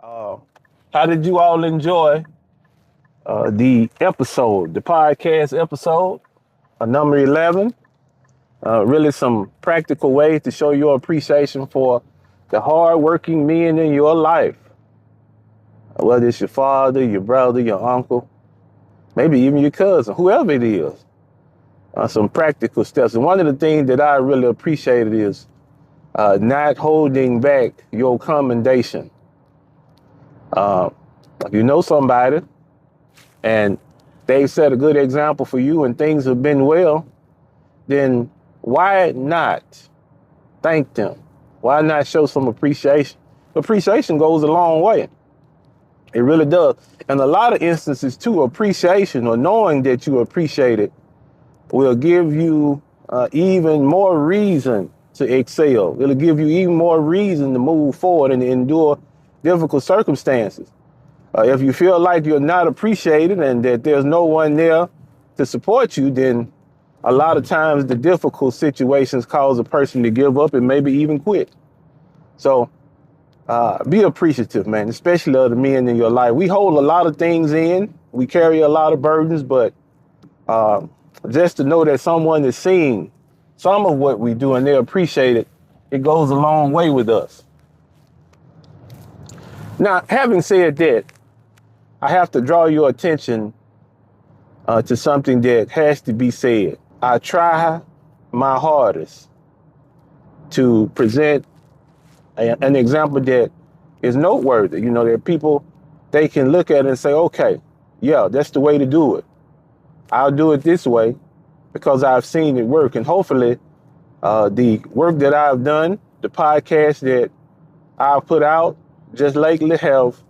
Uh, how did you all enjoy the podcast episode, number 11? Really some practical ways to show your appreciation for the hardworking men in your life. Whether it's your father, your brother, your uncle, maybe even your cousin, whoever it is. Some practical steps. And one of the things that I really appreciated is not holding back your commendation. If you know somebody and they've set a good example for you and things have been well, then why not thank them? Why not show some appreciation? Appreciation goes a long way. It really does. In a lot of instances too, appreciation or knowing that you appreciate it will give you even more reason to excel. It'll give you even more reason to move forward and endure difficult circumstances. If you feel like you're not appreciated and that there's no one there to support you, then a lot of times the difficult situations cause a person to give up and maybe even quit. So be appreciative, man, especially of the men in your life. We hold a lot of things in. We carry a lot of burdens, but just to know that someone is seeing some of what we do and they appreciate it, it goes a long way with us. Now, having said that, I have to draw your attention to something that has to be said. I try my hardest to present an example that is noteworthy. You know, there are people, they can look at it and say, okay, yeah, that's the way to do it. I'll do it this way because I've seen it work. And hopefully the work that I've done, the podcast that I've put out just lately have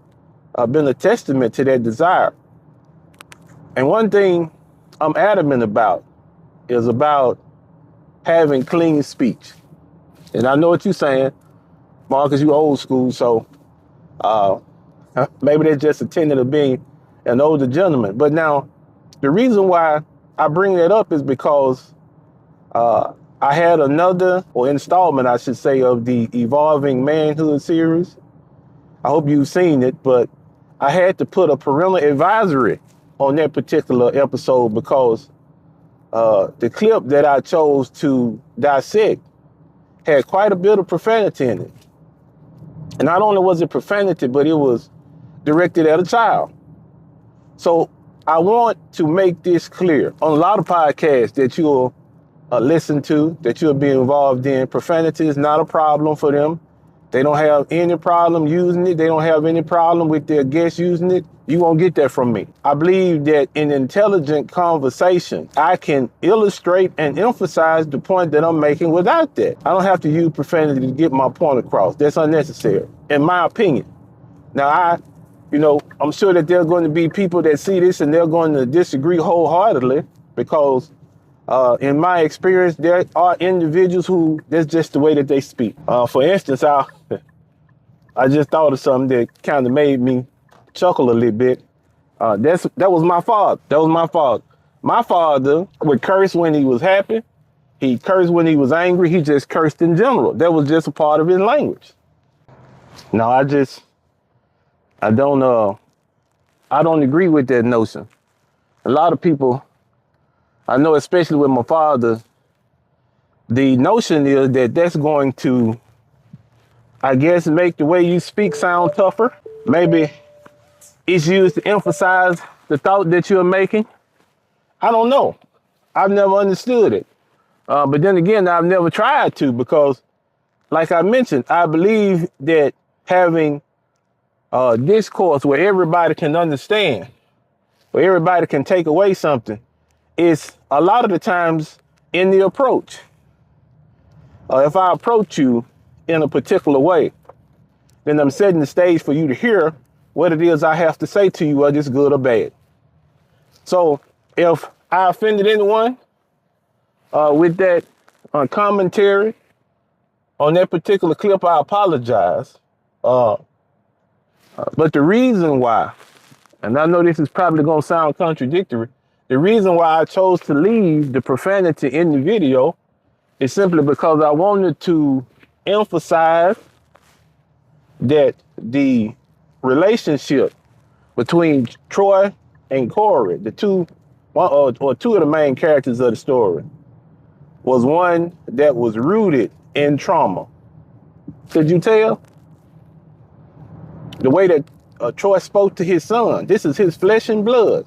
been a testament to that desire. And one thing I'm adamant about is about having clean speech. And I know what you're saying, Marcus, you old school, so maybe they're just a tenet of being an older gentleman. But now, the reason why I bring that up is because I had another, or installment, I should say, of the Evolving Manhood series. I hope you've seen it, but I had to put a parental advisory on that particular episode because the clip that I chose to dissect had quite a bit of profanity in it. And not only was it profanity, but it was directed at a child. So I want to make this clear. On a lot of podcasts that you'll listen to, that you'll be involved in, profanity is not a problem for them. They don't have any problem using it. They don't have any problem with their guests using it. You won't get that from me. I believe that in intelligent conversation, I can illustrate and emphasize the point that I'm making without that. I don't have to use profanity to get my point across. That's unnecessary, in my opinion. Now, I'm sure that there are going to be people that see this and they're going to disagree wholeheartedly because in my experience, there are individuals who, that's just the way that they speak. For instance, I just thought of something that kind of made me chuckle a little bit. That was my father. That was my father. My father would curse when he was happy. He cursed when he was angry. He just cursed in general. That was just a part of his language. Now, I don't agree with that notion. A lot of people, I know, especially with my father, the notion is that that's going to, I guess, make the way you speak sound tougher. Maybe it's used to emphasize the thought that you're making. I don't know. I've never understood it. But then again, I've never tried to because, like I mentioned, I believe that having discourse where everybody can understand, where everybody can take away something, is a lot of the times in the approach. If I approach you in a particular way, then I'm setting the stage for you to hear what it is I have to say to you, whether it's good or bad. So if I offended anyone with that commentary on that particular clip, I apologize. But the reason why, and I know this is probably going to sound contradictory, the reason why I chose to leave the profanity in the video is simply because I wanted to emphasize that the relationship between Troy and Corey, the two, or two of the main characters of the story, was one that was rooted in trauma. Could you tell? The way that Troy spoke to his son, this is his flesh and blood.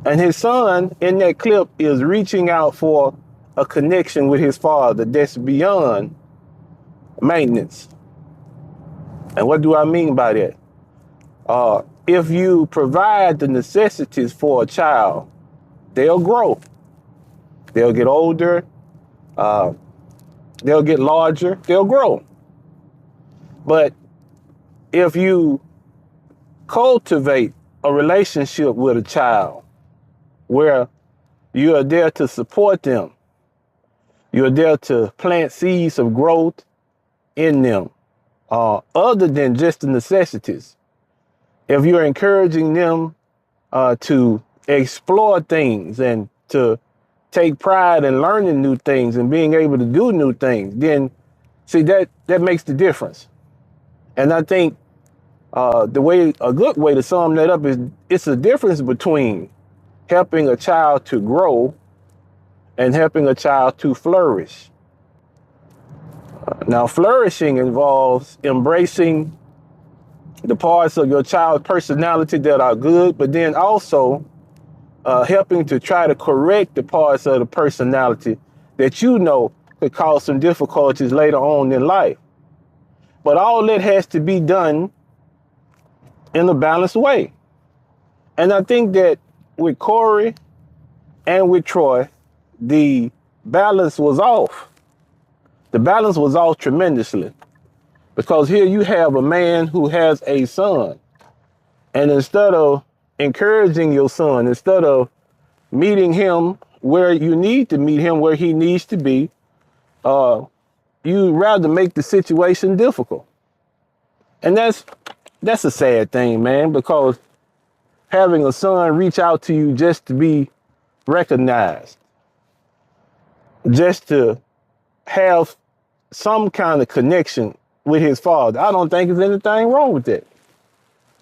And his son in that clip is reaching out for a connection with his father that's beyond maintenance. And what do I mean by that? If you provide the necessities for a child, they'll grow. They'll get older. They'll get larger. They'll grow. But if you cultivate a relationship with a child where you are there to support them, you're there to plant seeds of growth in them, other than just the necessities. If you're encouraging them to explore things and to take pride in learning new things and being able to do new things, then see that makes the difference. And I think a good way to sum that up is it's a difference between helping a child to grow and helping a child to flourish. Now, flourishing involves embracing the parts of your child's personality that are good, but then also helping to try to correct the parts of the personality that you know could cause some difficulties later on in life. But all that has to be done in a balanced way. And I think that with Corey and with Troy, the balance was off. The balance was off tremendously. Because here you have a man who has a son. And instead of encouraging your son, instead of meeting him where you need to meet him, where he needs to be, you rather make the situation difficult. And that's a sad thing, man, because having a son reach out to you just to be recognized, just to have some kind of connection with his father, I don't think there's anything wrong with that.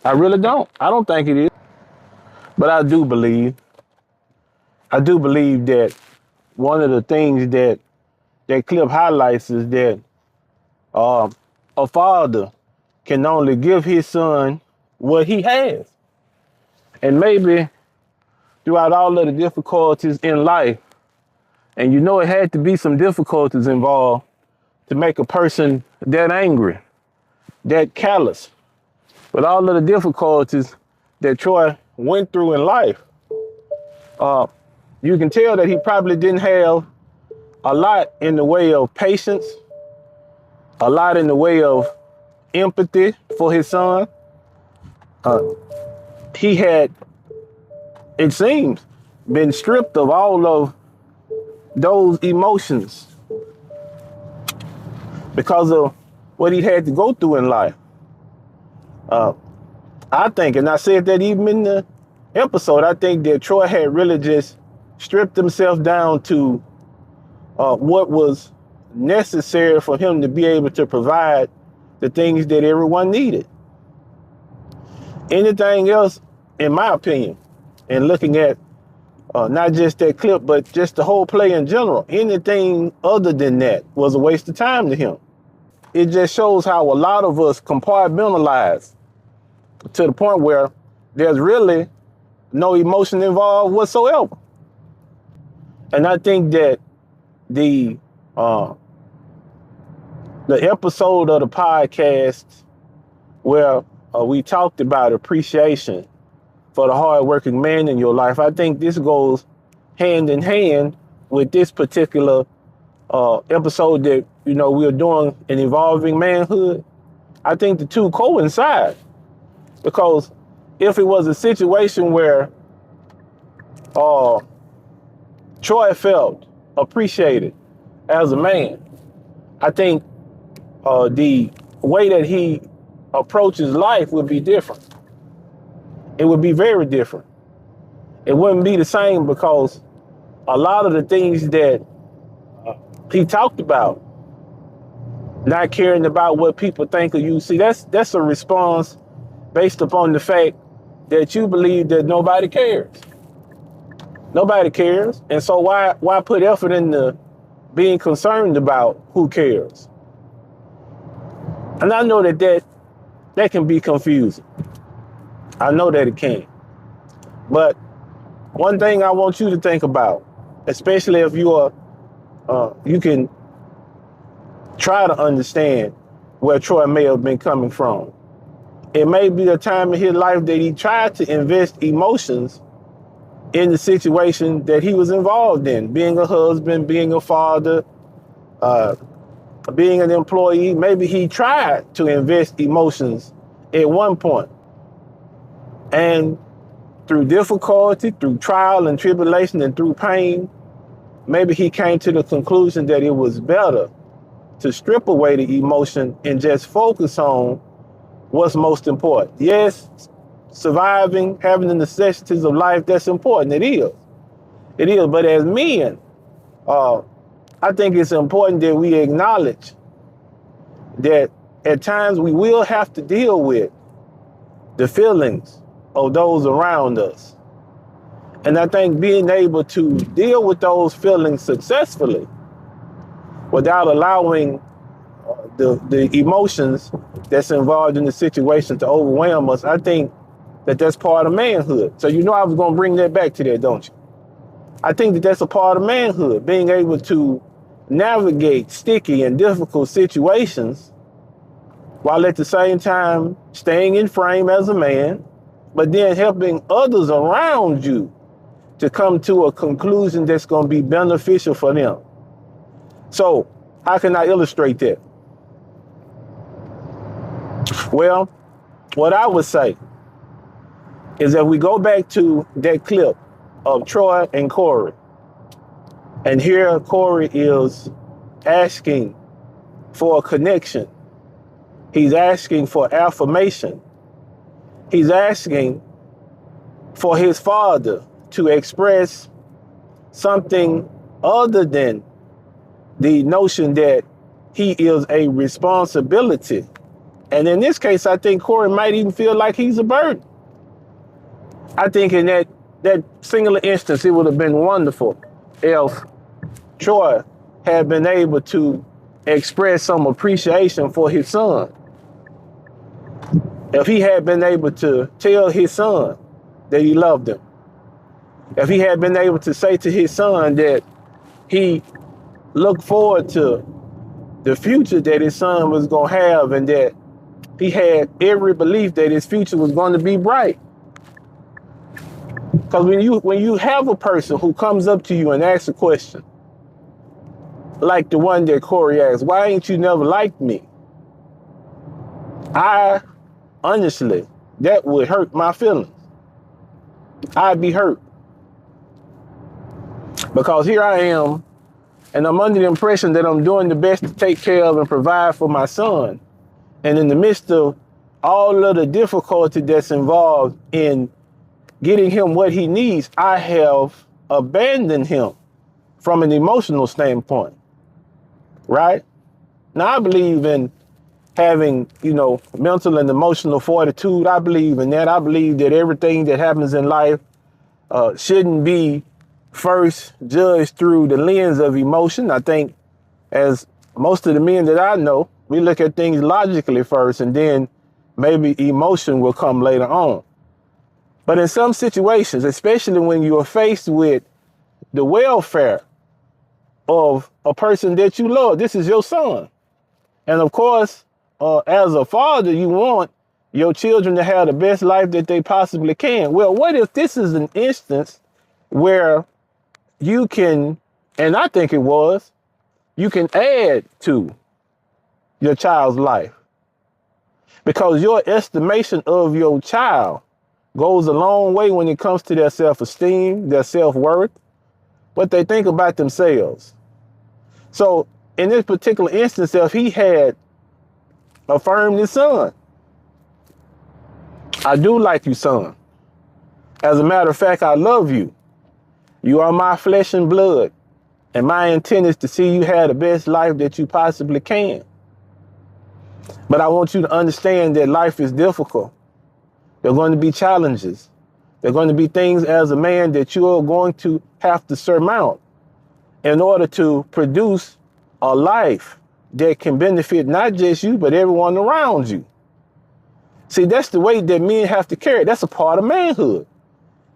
I really don't. I don't think it is. But I do believe that one of the things that clip highlights is that a father can only give his son what he has. And maybe throughout all of the difficulties in life, and you know it had to be some difficulties involved to make a person that angry, that callous. But all of the difficulties that Troy went through in life, you can tell that he probably didn't have a lot in the way of patience, a lot in the way of empathy for his son. He had, it seems, been stripped of all of those emotions because of what he had to go through in life. I think, and I said that even in the episode, I think that Troy had really just stripped himself down to what was necessary for him to be able to provide the things that everyone needed. Anything else, in my opinion, and looking at not just that clip, but just the whole play in general, anything other than that was a waste of time to him. It just shows how a lot of us compartmentalize to the point where there's really no emotion involved whatsoever. And I think that the episode of the podcast where we talked about appreciation for the hardworking man in your life, I think this goes hand in hand with this particular episode that, you know, we're doing in Evolving Manhood. I think the two coincide, because if it was a situation where Troy felt appreciated as a man, I think the way that he approaches life would be different. It would be very different. It wouldn't be the same, because a lot of the things that he talked about, not caring about what people think of you, see, that's a response based upon the fact that you believe that nobody cares. Nobody cares. And so why put effort into being concerned about who cares? And I know that can be confusing. I know that it can. But one thing I want you to think about, especially if you can try to understand where Troy may have been coming from. It may be a time in his life that he tried to invest emotions in the situation that he was involved in, being a husband, being a father, being an employee. Maybe he tried to invest emotions at one point. And through difficulty, through trial and tribulation, and through pain, maybe he came to the conclusion that it was better to strip away the emotion and just focus on what's most important. Yes, surviving, having the necessities of life, that's important. It is. It is. But as men, I think it's important that we acknowledge that at times we will have to deal with the feelings of those around us. And I think being able to deal with those feelings successfully without allowing the emotions that's involved in the situation to overwhelm us, I think that's part of manhood. So I was going to bring that back to that, don't you? I think that's a part of manhood, being able to navigate sticky and difficult situations while at the same time staying in frame as a man, but then helping others around you to come to a conclusion that's going to be beneficial for them. So how can I illustrate that? Well, what I would say is that we go back to that clip of Troy and Corey. And here Corey is asking for a connection. He's asking for affirmation. He's asking for his father to express something other than the notion that he is a responsibility. And in this case, I think Corey might even feel like he's a burden. I think in that singular instance, it would have been wonderful if Troy had been able to express some appreciation for his son. If he had been able to tell his son that he loved him. If he had been able to say to his son that he looked forward to the future that his son was going to have, and that he had every belief that his future was going to be bright. Because when you have a person who comes up to you and asks a question, like the one that Corey asked, why ain't you never liked me? Honestly, that would hurt my feelings. I'd be hurt. Because here I am, and I'm under the impression that I'm doing the best to take care of and provide for my son. And in the midst of all of the difficulty that's involved in getting him what he needs, I have abandoned him from an emotional standpoint, right? Now, I believe in having, mental and emotional fortitude. I believe in that. I believe that everything that happens in life shouldn't be first judged through the lens of emotion. I think, as most of the men that I know, we look at things logically first, and then maybe emotion will come later on. But in some situations, especially when you are faced with the welfare of a person that you love, this is your son. And of course, as a father, you want your children to have the best life that they possibly can. Well, what if this is an instance where you can, and I think it was, you can add to your child's life? Because your estimation of your child goes a long way when it comes to their self-esteem, their self-worth, what they think about themselves. So in this particular instance, if he had affirmed his son, I do like you, son. As a matter of fact, I love you. You are my flesh and blood, and my intent is to see you have the best life that you possibly can. But I want you to understand that life is difficult, There are going to be challenges. There are going to be things as a man that you are going to have to surmount in order to produce a life that can benefit not just you, but everyone around you. See, that's the weight that men have to carry. That's a part of manhood.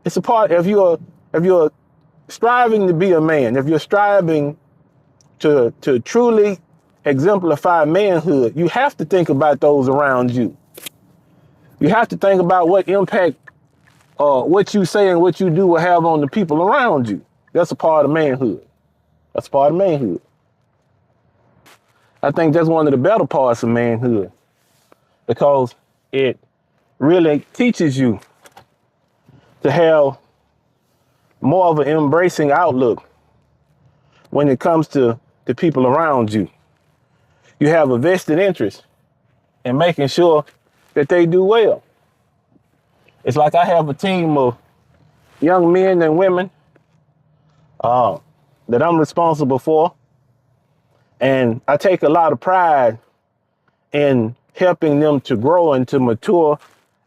It's a part, if you're striving to be a man, if you're striving to truly exemplify manhood, you have to think about those around you. You have to think about what impact what you say and what you do will have on the people around you. That's a part of manhood. That's part of manhood. I think that's one of the better parts of manhood, because it really teaches you to have more of an embracing outlook when it comes to the people around you. You have a vested interest in making sure that they do well. It's like I have a team of young men and women that I'm responsible for, and I take a lot of pride in helping them to grow and to mature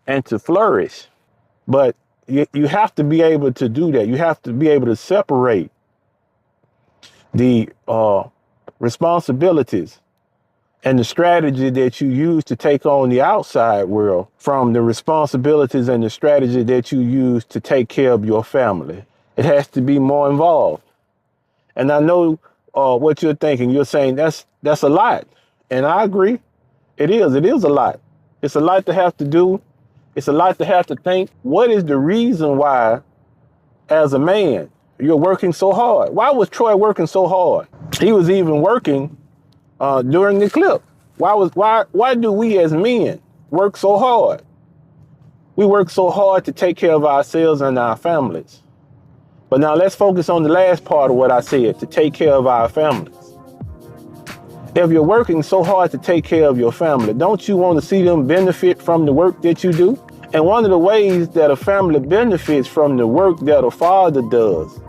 and to flourish. But you have to be able to do that. You have to be able to separate the responsibilities and the strategy that you use to take on the outside world from the responsibilities and the strategy that you use to take care of your family. It has to be more involved. And I know what you're thinking. You're saying that's a lot. And I agree. It is a lot. It's a lot to have to do. It's a lot to have to think. What is the reason why, as a man, you're working so hard? Why was Troy working so hard? He was even working during the clip. Why do we as men work so hard? We work so hard to take care of ourselves and our families. But now let's focus on the last part of what I said, to take care of our families. If you're working so hard to take care of your family, don't you want to see them benefit from the work that you do? And one of the ways that a family benefits from the work that a father does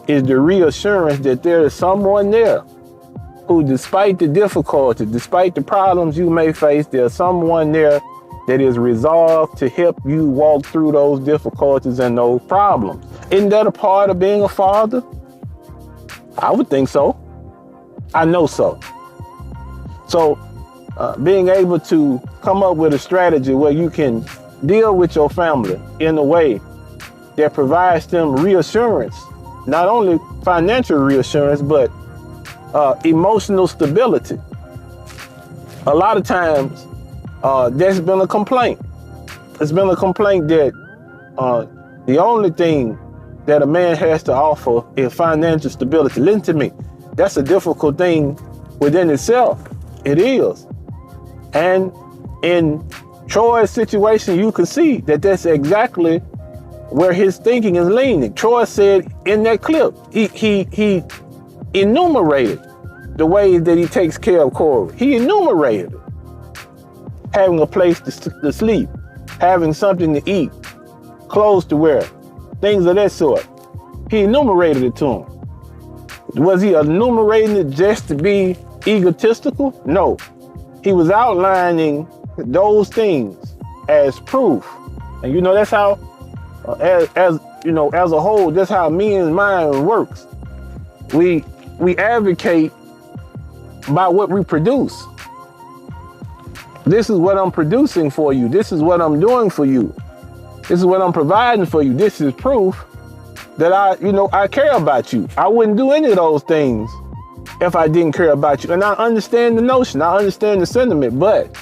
is the reassurance that there is someone there who, despite the difficulty, despite the problems you may face, there's someone there that is resolved to help you walk through those difficulties and those problems. Isn't that a part of being a father? I would think so. I know so. So being able to come up with a strategy where you can deal with your family in a way that provides them reassurance, not only financial reassurance, but emotional stability. A lot of times, there's been a complaint. It's been a complaint that the only thing that a man has to offer is financial stability. Listen to me. That's a difficult thing within itself. It is. And in Troy's situation, you can see that that's exactly where his thinking is leaning. Troy said in that clip, he enumerated the ways that he takes care of Corey. He enumerated it. Having a place to sleep, having something to eat, clothes to wear, things of that sort. He enumerated it to him. Was he enumerating it just to be egotistical? No. He was outlining those things as proof. And you know, that's how, as you know, as a whole, that's how men's mind works. We advocate by what we produce. This is what I'm producing for you. This is what I'm doing for you. This is what I'm providing for you. This is proof that I care about you. I wouldn't do any of those things if I didn't care about you. And I understand the notion. I understand the sentiment. But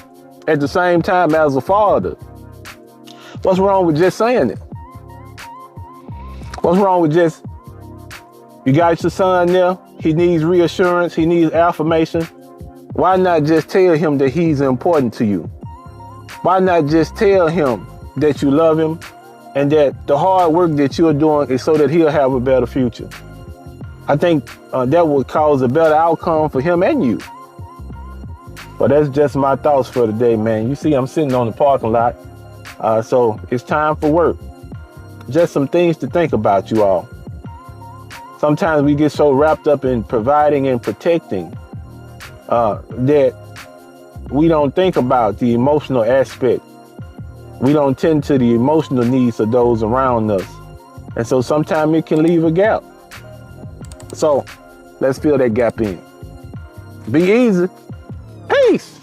at the same time, as a father, what's wrong with just saying it? What's wrong with just, you got your son there, he needs reassurance, he needs affirmation. Why not just tell him that he's important to you? Why not just tell him that you love him and that the hard work that you're doing is so that he'll have a better future? I think that would cause a better outcome for him and you. But that's just my thoughts for today, man. You see, I'm sitting on the parking lot, so it's time for work. Just some things to think about, you all. Sometimes we get so wrapped up in providing and protecting that we don't think about the emotional aspect we don't tend to the emotional needs of those around us. And so sometimes it can leave a gap. So let's fill that gap in. Be easy. Peace.